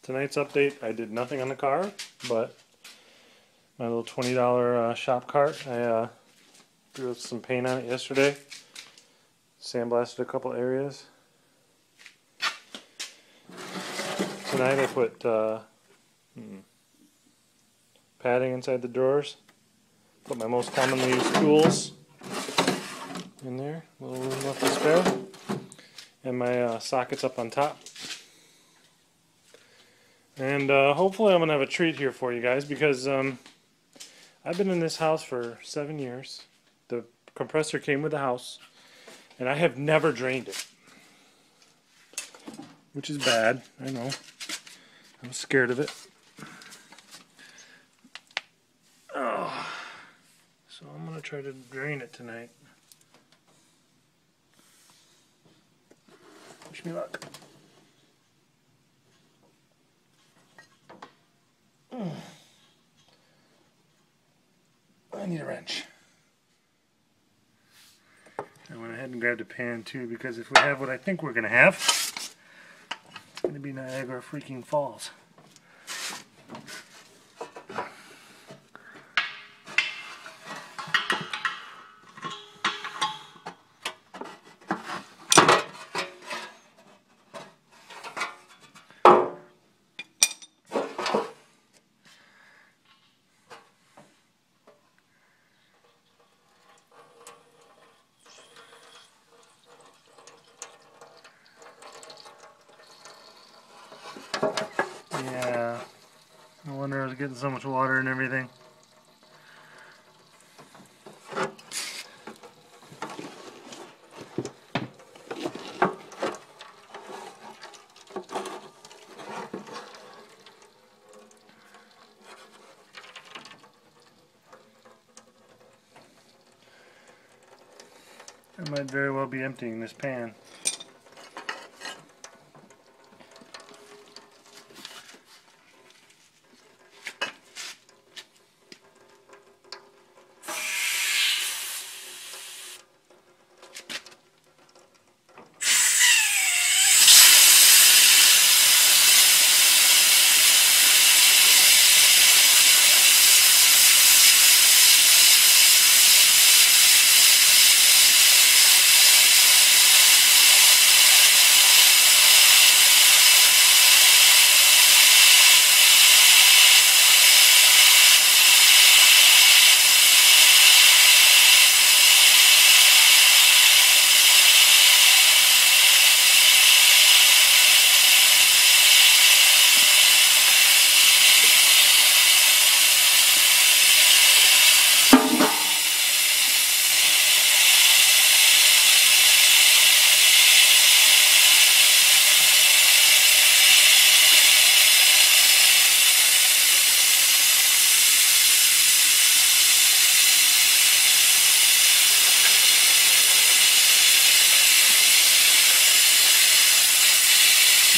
Tonight's update, I did nothing on the car, but my little $20 shop cart, I threw some paint on it yesterday. Sandblasted a couple areas. Tonight I put padding inside the drawers. Put my most commonly used tools in there. A little room left to spare. And my sockets up on top. And hopefully I'm going to have a treat here for you guys because I've been in this house for 7 years. The compressor came with the house. And I have never drained it. Which is bad, I know. I was scared of it. Oh. So I'm going to try to drain it tonight. Wish me luck. I need a wrench. I went ahead and grabbed a pan too because if we have what I think we're going to have, it's going to be Niagara freaking Falls. Yeah, no wonder I was getting so much water and everything. I might very well be emptying this pan.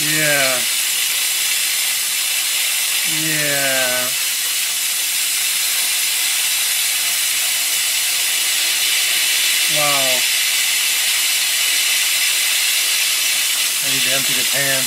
Yeah. Yeah. Wow. I need to empty the pan.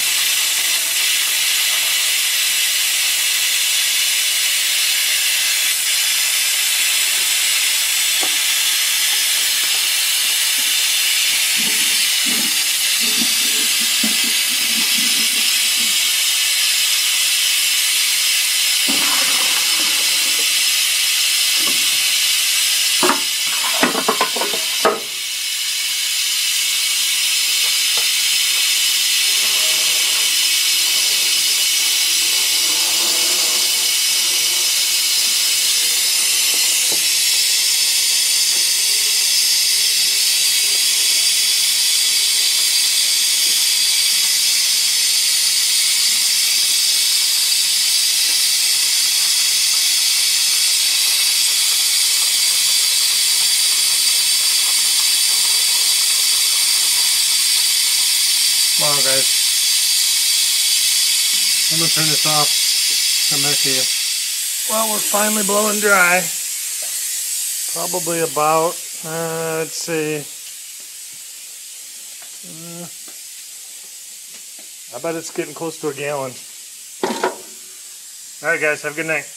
Wow, guys. I'm going to turn this off. Come back to you. Well, we're finally blowing dry. Probably about, let's see. I bet it's getting close to a gallon. Alright guys, have a good night.